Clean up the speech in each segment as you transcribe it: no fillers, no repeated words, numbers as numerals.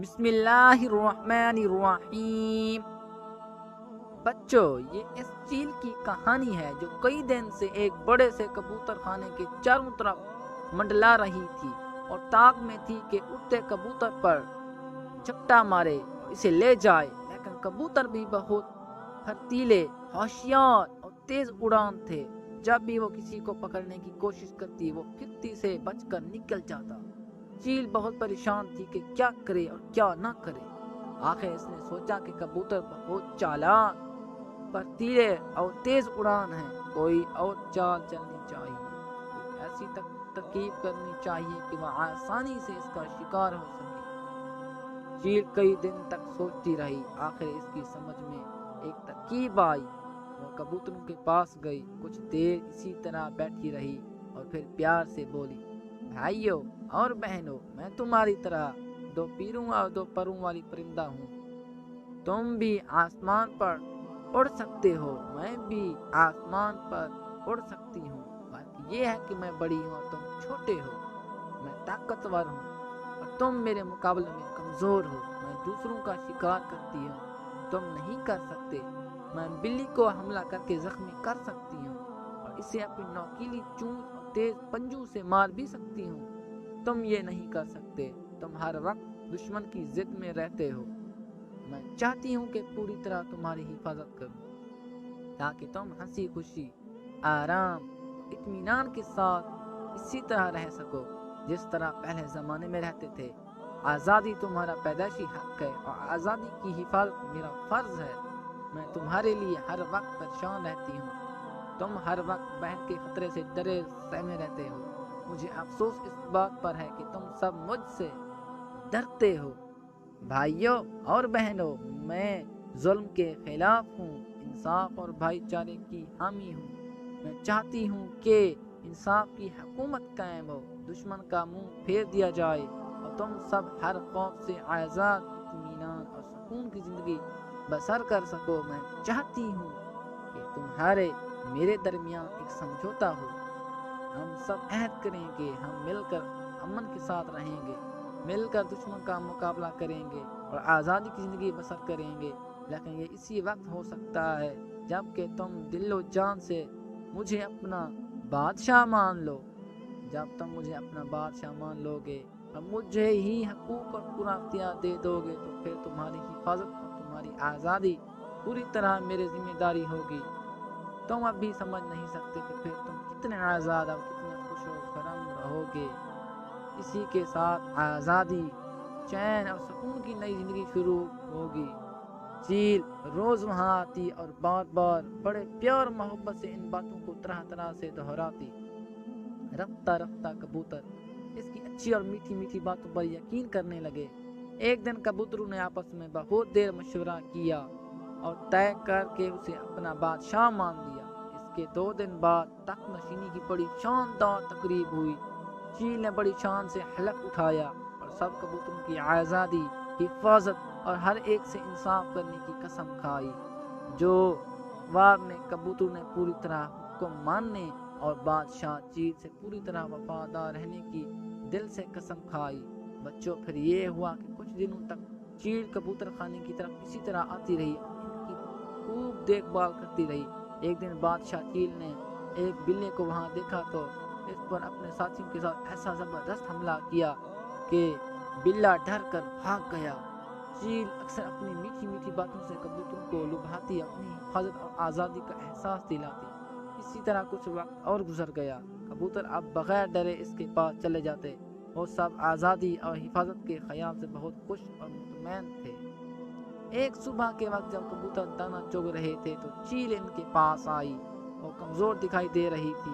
بسم اللہ الرحمن الرحیم۔ بچوں، یہ اس چیل کی کہانی ہے جو کئی دن سے ایک بڑے سے کبوتر خانے کے چاروں طرف منڈلا رہی تھی اور طاق میں تھی کہ اڑتے کبوتر پر جھپٹا مارے اور اسے لے جائے، لیکن کبوتر بھی بہت پھرتیلے، ہوشیار اور تیز اڑان تھے۔ جب بھی وہ کسی کو پکڑنے کی کوشش کرتی وہ پھرتی سے بچ کر نکل جاتا۔ چیل بہت پریشان تھی کہ کیا کرے اور کیا نہ کرے۔ آخر اس نے سوچا کہ کبوتر بہت چالاک، پھرتیلے اور تیز اڑان ہے، کوئی اور چال چلنی چاہیے، کوئی ایسی ترکیب کرنی چاہیے کہ وہ آسانی سے اس کا شکار ہو سکے۔ چیل کئی دن تک سوچتی رہی، آخر اس کی سمجھ میں ایک ترکیب آئی۔ وہ کبوتروں کے پاس گئی، کچھ دیر اسی طرح بیٹھی رہی اور پھر پیار سے بولی، بھائیو اور بہنوں، میں تمہاری طرح دو پیروں اور دو پروں والی پرندہ ہوں۔ تم بھی آسمان پر اڑ سکتے ہو، میں بھی آسمان پر اڑ سکتی ہوں، فرق یہ ہے کہ میں بڑی ہوں اور تم چھوٹے ہو۔ میں طاقتور ہوں اور تم میرے مقابلے میں کمزور ہو۔ میں دوسروں کا شکار کرتی ہوں، تم نہیں کر سکتے۔ میں بلی کو حملہ کر کے زخمی کر سکتی ہوں اور اسے اپنی نوکیلی چونچ اور تیز پنجوں سے مار بھی سکتی ہوں، تم یہ نہیں کر سکتے۔ تم ہر وقت دشمن کی ضد میں رہتے ہو۔ میں چاہتی ہوں کہ پوری طرح تمہاری حفاظت کروں تاکہ تم ہنسی خوشی، آرام، اطمینان کے ساتھ اسی طرح رہ سکو جس طرح پہلے زمانے میں رہتے تھے۔ آزادی تمہارا پیدائشی حق ہے اور آزادی کی حفاظت میرا فرض ہے۔ میں تمہارے لیے ہر وقت پریشان رہتی ہوں، تم ہر وقت بہن کے خطرے سے ڈرے سہمے رہتے ہو۔ مجھے افسوس اس بات پر ہے کہ تم سب مجھ سے ڈرتے ہو۔ بھائیوں اور بہنوں، میں ظلم کے خلاف ہوں، انصاف اور بھائی چارے کی حامی ہوں۔ میں چاہتی ہوں کہ انصاف کی حکومت قائم ہو، دشمن کا منہ پھیر دیا جائے اور تم سب ہر خوف سے آزاد، اطمینان اور سکون کی زندگی بسر کر سکو۔ میں چاہتی ہوں کہ تمہارے میرے درمیان ایک سمجھوتا ہو۔ ہم سب عہد کریں کہ ہم مل کر امن کے ساتھ رہیں گے، مل کر دشمن کا مقابلہ کریں گے اور آزادی کی زندگی بسر کریں گے۔ لیکن یہ اسی وقت ہو سکتا ہے جب کہ تم دل و جان سے مجھے اپنا بادشاہ مان لو۔ جب تم مجھے اپنا بادشاہ مان لو گے اور مجھے ہی حقوق اور پورا اختیار دے دو گے تو پھر تمہاری حفاظت اور تمہاری آزادی پوری طرح میری ذمہ داری ہوگی۔ تم اب بھی سمجھ نہیں سکتے کہ پھر تم کتنے آزاد اور کتنے خوش و خرم رہو گے۔ اسی کے ساتھ آزادی، چین اور سکون کی نئی زندگی شروع ہوگی۔ چیل روز وہاں آتی اور بار بار بڑے پیار محبت سے ان باتوں کو طرح طرح سے دہراتی۔ رفتہ رفتہ کبوتر اس کی اچھی اور میٹھی میٹھی باتوں پر یقین کرنے لگے۔ ایک دن کبوتروں نے آپس میں بہت دیر مشورہ کیا اور طے کر کے اسے اپنا بادشاہ مان لیا۔ اس کے 2 دن بعد تخت نشینی کی بڑی شاندار تقریب ہوئی۔ چیل نے بڑی شان سے حلف اٹھایا اور سب کبوتروں کی آزادی، حفاظت اور ہر ایک سے انصاف کرنے کی قسم کھائی۔ جو واب میں کبوتروں نے پوری طرح حکم ماننے اور بادشاہ چیل سے پوری طرح وفادار رہنے کی دل سے قسم کھائی۔ بچوں، پھر یہ ہوا کہ کچھ دنوں تک چیل کبوتر خانے کی طرف اسی طرح آتی رہی اور ان کی خوب دیکھ بھال کرتی رہی۔ ایک دن بادشاہ چیل نے ایک بلے کو وہاں دیکھا تو اس پر اپنے ساتھیوں کے ساتھ ایسا زبردست حملہ کیا کہ بلا ڈر کر بھاگ گیا۔ چیل اکثر اپنی میٹھی میٹھی باتوں سے کبوتروں کو لبھاتی، اپنی حفاظت اور آزادی کا احساس دلاتی۔ اسی طرح کچھ وقت اور گزر گیا۔ کبوتر اب بغیر ڈرے اس کے پاس چلے جاتے۔ وہ سب آزادی اور حفاظت کے خیال سے بہت خوش اور مطمئن تھے۔ ایک صبح کے وقت جب کبوتر دانا چگ رہے تھے تو چیل ان کے پاس آئی۔ وہ کمزور دکھائی دے رہی تھی،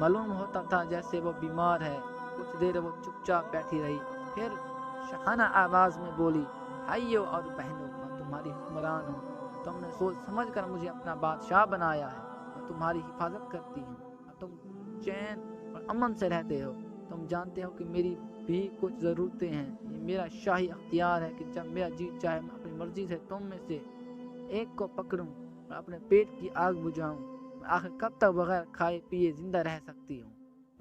معلوم ہوتا تھا جیسے وہ بیمار ہے۔ کچھ دیر وہ چپ چاپ بیٹھی رہی، پھر شاہانہ آواز میں بولی، بھائیو اور بہنوں، میں تمہاری حکمران ہوں۔ تم نے سوچ سمجھ کر مجھے اپنا بادشاہ بنایا ہے۔ میں تمہاری حفاظت کرتی ہوں اور تم چین اور امن سے رہتے ہو۔ تم جانتے ہو کہ میری بھی کچھ ضرورتیں ہیں۔ یہ میرا شاہی اختیار ہے کہ جب میرا جی چاہے میں اپنی مرضی سے تم میں سے ایک کو پکڑوں اور اپنے پیٹ کی آگ بجھاؤں۔ میں آخر کب تک بغیر کھائے پیے زندہ رہ سکتی ہوں؟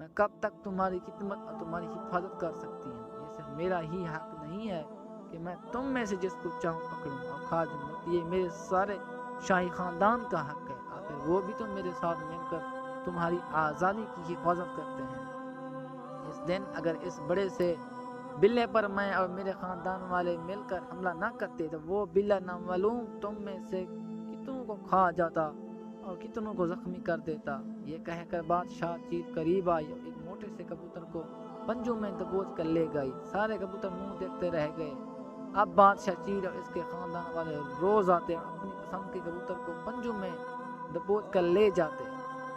میں کب تک تمہاری خدمت اور تمہاری حفاظت کر سکتی ہوں؟ یہ صرف میرا ہی حق نہیں ہے کہ میں تم میں سے جس کو چاہوں پکڑوں اور کھا جاؤں، یہ میرے سارے شاہی خاندان کا حق ہے، آخر وہ بھی تو میرے ساتھ مل کر تمہاری آزادی کی حفاظت کرتے ہیں۔ اس دن اگر اس بڑے سے بلے پر میں اور میرے خاندان والے مل کر حملہ نہ کرتے تو وہ بلا نامعلوم تم میں سے کتنوں کو کھا جاتا اور کتنوں کو زخمی کر دیتا۔ یہ کہہ کر بادشاہ چیل قریب آئی اور ایک موٹے سے کبوتر کو پنجوں میں دبوچ کر لے گئی۔ سارے کبوتر منہ دیکھتے رہ گئے۔ اب بادشاہ چیل اور اس کے خاندان والے روز آتے اور اپنی پسند کے کبوتر کو پنجوں میں دبوچ کر لے جاتے۔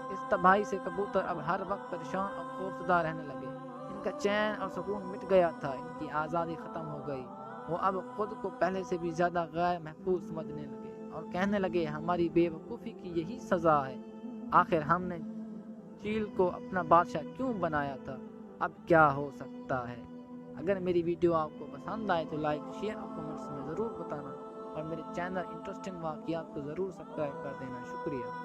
اس تباہی سے کبوتر اب ہر وقت پریشان اور خوفزدہ رہنے لگے۔ ان کا چین اور سکون مٹ گیا تھا، ان کی آزادی ختم ہو گئی۔ وہ اب خود کو پہلے سے بھی زیادہ غیر محفوظ سمجھنے لگے اور کہنے لگے ہماری بے وقوفی کی یہی سزا ہے، آخر ہم نے چیل کو اپنا بادشاہ کیوں بنایا تھا، اب کیا ہو سکتا ہے۔ اگر میری ویڈیو آپ کو پسند آئے تو لائک شیئر اور کمنٹس میں ضرور بتانا اور میرے چینل انٹرسٹنگ واقعات کو ضرور سبسکرائب کر دینا۔ شکریہ۔